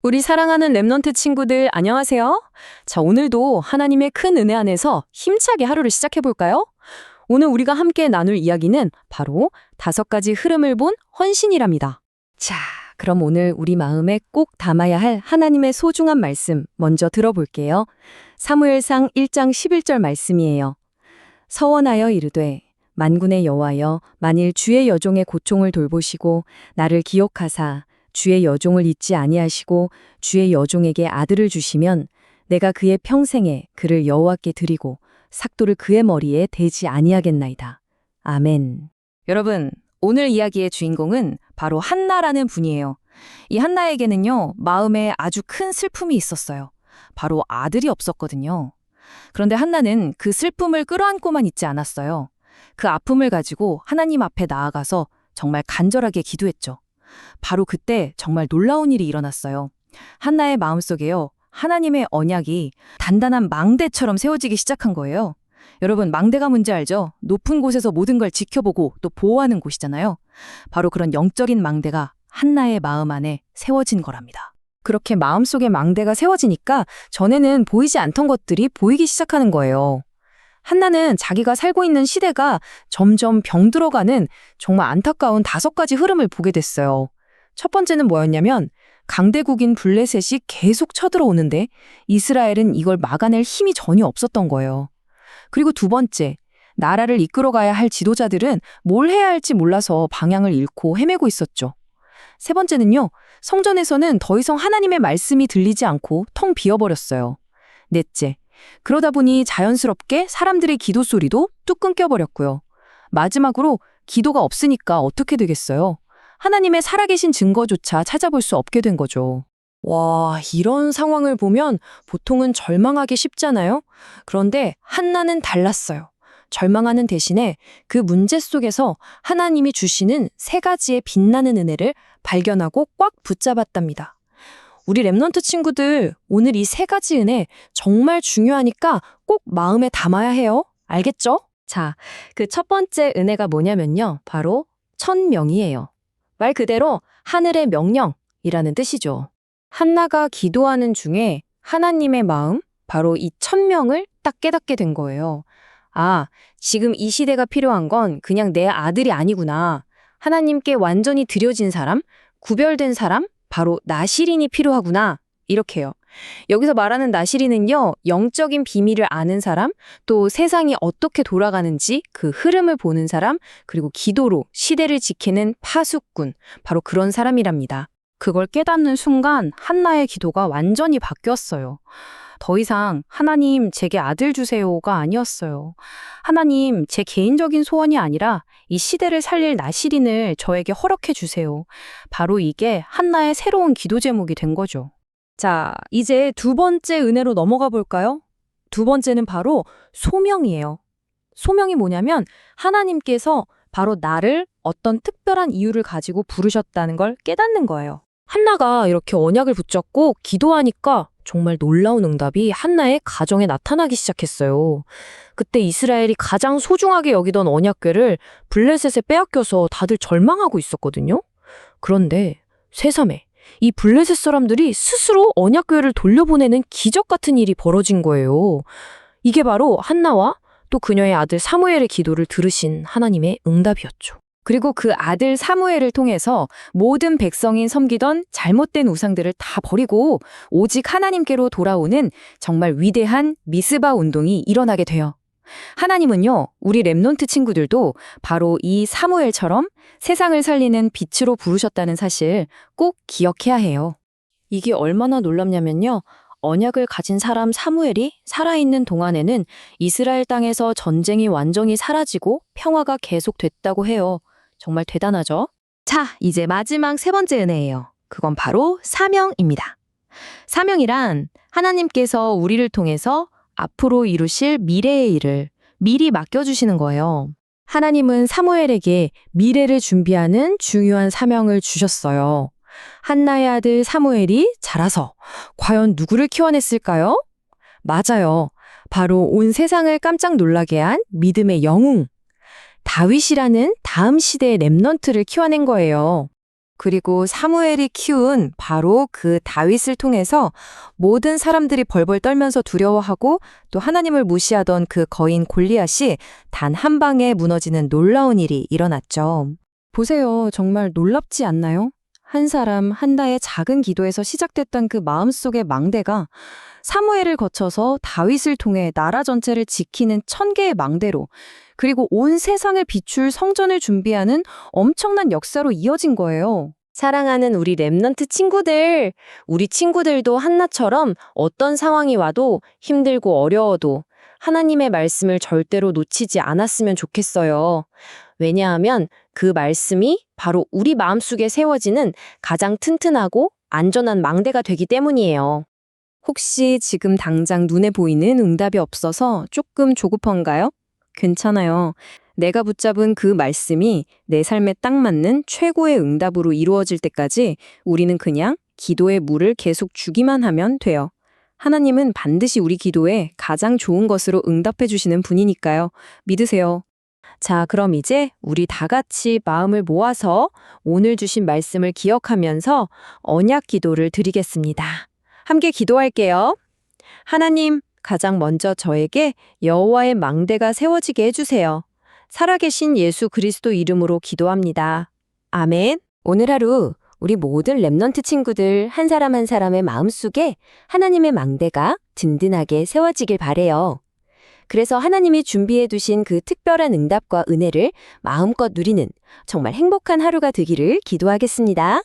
우리 사랑하는 랩넌트 친구들 안녕하세요. 자, 오늘도 하나님의 큰 은혜 안에서 힘차게 하루를 시작해 볼까요? 오늘 우리가 함께 나눌 이야기는 바로 5가지 흐름을 본 헌신이랍니다. 자, 그럼 오늘 우리 마음에 꼭 담아야 할 하나님의 소중한 말씀 먼저 들어볼게요. 사무엘상 1장 11절 말씀이에요. 서원하여 이르되 만군의 여호와여 만일 주의 여종의 고통을 돌보시고 나를 기억하사 주의 여종을 잊지 아니하시고 주의 여종에게 아들을 주시면 내가 그의 평생에 그를 여호와께 드리고 삭도를 그의 머리에 대지 아니하겠나이다. 아멘. 여러분, 오늘 이야기의 주인공은 바로 한나라는 분이에요. 이 한나에게는요, 마음에 아주 큰 슬픔이 있었어요. 바로 아들이 없었거든요. 그런데 한나는 그 슬픔을 끌어안고만 있지 않았어요. 그 아픔을 가지고 하나님 앞에 나아가서 정말 간절하게 기도했죠. 바로 그때 정말 놀라운 일이 일어났어요. 한나의 마음속에요, 하나님의 언약이 단단한 망대처럼 세워지기 시작한 거예요. 여러분, 망대가 뭔지 알죠? 높은 곳에서 모든 걸 지켜보고 또 보호하는 곳이잖아요. 바로 그런 영적인 망대가 한나의 마음 안에 세워진 거랍니다. 그렇게 마음속에 망대가 세워지니까 전에는 보이지 않던 것들이 보이기 시작하는 거예요. 한나는 자기가 살고 있는 시대가 점점 병들어가는 정말 안타까운 5가지 흐름을 보게 됐어요. 첫 번째는 뭐였냐면 강대국인 블레셋이 계속 쳐들어오는데 이스라엘은 이걸 막아낼 힘이 전혀 없었던 거예요. 그리고 두 번째, 나라를 이끌어가야 할 지도자들은 뭘 해야 할지 몰라서 방향을 잃고 헤매고 있었죠. 세 번째는요, 성전에서는 더 이상 하나님의 말씀이 들리지 않고 텅 비어버렸어요. 넷째, 그러다 보니 자연스럽게 사람들의 기도 소리도 뚝 끊겨버렸고요. 마지막으로 기도가 없으니까 어떻게 되겠어요? 하나님의 살아계신 증거조차 찾아볼 수 없게 된 거죠. 와, 이런 상황을 보면 보통은 절망하기 쉽잖아요? 그런데 한나는 달랐어요. 절망하는 대신에 그 문제 속에서 하나님이 주시는 3가지의 빛나는 은혜를 발견하고 꽉 붙잡았답니다. 우리 랩넌트 친구들, 오늘 이 3가지 은혜 정말 중요하니까 꼭 마음에 담아야 해요. 알겠죠? 자, 그 첫 번째 은혜가 뭐냐면요. 바로 천명이에요. 말 그대로 하늘의 명령이라는 뜻이죠. 한나가 기도하는 중에 하나님의 마음, 바로 이 천명을 딱 깨닫게 된 거예요. 아, 지금 이 시대가 필요한 건 그냥 내 아들이 아니구나. 하나님께 완전히 드려진 사람, 구별된 사람, 바로 나시린이 필요하구나. 이렇게요. 여기서 말하는 나시린은요, 영적인 비밀을 아는 사람, 또 세상이 어떻게 돌아가는지 그 흐름을 보는 사람, 그리고 기도로 시대를 지키는 파수꾼, 바로 그런 사람이랍니다. 그걸 깨닫는 순간 한나의 기도가 완전히 바뀌었어요. 더 이상 하나님 제게 아들 주세요가 아니었어요. 하나님 제 개인적인 소원이 아니라 이 시대를 살릴 나시린을 저에게 허락해 주세요. 바로 이게 한나의 새로운 기도 제목이 된 거죠. 자, 이제 두 번째 은혜로 넘어가 볼까요? 두 번째는 바로 소명이에요. 소명이 뭐냐면 하나님께서 바로 나를 어떤 특별한 이유를 가지고 부르셨다는 걸 깨닫는 거예요. 한나가 이렇게 언약을 붙잡고 기도하니까 정말 놀라운 응답이 한나의 가정에 나타나기 시작했어요. 그때 이스라엘이 가장 소중하게 여기던 언약궤를 블레셋에 빼앗겨서 다들 절망하고 있었거든요. 그런데 새삼에 이 블레셋 사람들이 스스로 언약궤를 돌려보내는 기적 같은 일이 벌어진 거예요. 이게 바로 한나와 또 그녀의 아들 사무엘의 기도를 들으신 하나님의 응답이었죠. 그리고 그 아들 사무엘을 통해서 모든 백성이 섬기던 잘못된 우상들을 다 버리고 오직 하나님께로 돌아오는 정말 위대한 미스바 운동이 일어나게 돼요. 하나님은요, 우리 랩넌트 친구들도 바로 이 사무엘처럼 세상을 살리는 빛으로 부르셨다는 사실 꼭 기억해야 해요. 이게 얼마나 놀랍냐면요. 언약을 가진 사람 사무엘이 살아있는 동안에는 이스라엘 땅에서 전쟁이 완전히 사라지고 평화가 계속됐다고 해요. 정말 대단하죠? 자, 이제 마지막 3번째 은혜예요. 그건 바로 사명입니다. 사명이란 하나님께서 우리를 통해서 앞으로 이루실 미래의 일을 미리 맡겨주시는 거예요. 하나님은 사무엘에게 미래를 준비하는 중요한 사명을 주셨어요. 한나의 아들 사무엘이 자라서 과연 누구를 키워냈을까요? 맞아요. 바로 온 세상을 깜짝 놀라게 한 믿음의 영웅, 다윗이라는 다음 시대의 랩넌트를 키워낸 거예요. 그리고 사무엘이 키운 바로 그 다윗을 통해서 모든 사람들이 벌벌 떨면서 두려워하고 또 하나님을 무시하던 그 거인 골리앗이 단 한 방에 무너지는 놀라운 일이 일어났죠. 보세요. 정말 놀랍지 않나요? 한 사람 한나의 작은 기도에서 시작됐던 그 마음속의 망대가 사무엘을 거쳐서 다윗을 통해 나라 전체를 지키는 1000개의 망대로, 그리고 온 세상을 비출 성전을 준비하는 엄청난 역사로 이어진 거예요. 사랑하는 우리 랩넌트 친구들, 우리 친구들도 한나처럼 어떤 상황이 와도 힘들고 어려워도 하나님의 말씀을 절대로 놓치지 않았으면 좋겠어요. 왜냐하면 그 말씀이 바로 우리 마음속에 세워지는 가장 튼튼하고 안전한 망대가 되기 때문이에요. 혹시 지금 당장 눈에 보이는 응답이 없어서 조금 조급한가요? 괜찮아요. 내가 붙잡은 그 말씀이 내 삶에 딱 맞는 최고의 응답으로 이루어질 때까지 우리는 그냥 기도의 물을 계속 주기만 하면 돼요. 하나님은 반드시 우리 기도에 가장 좋은 것으로 응답해 주시는 분이니까요. 믿으세요. 자, 그럼 이제 우리 다 같이 마음을 모아서 오늘 주신 말씀을 기억하면서 언약 기도를 드리겠습니다. 함께 기도할게요. 하나님, 가장 먼저 저에게 여호와의 망대가 세워지게 해주세요. 살아계신 예수 그리스도 이름으로 기도합니다. 아멘. 오늘 하루 우리 모든 랩넌트 친구들 한 사람 한 사람의 마음속에 하나님의 망대가 든든하게 세워지길 바래요. 그래서 하나님이 준비해 두신 그 특별한 응답과 은혜를 마음껏 누리는 정말 행복한 하루가 되기를 기도하겠습니다.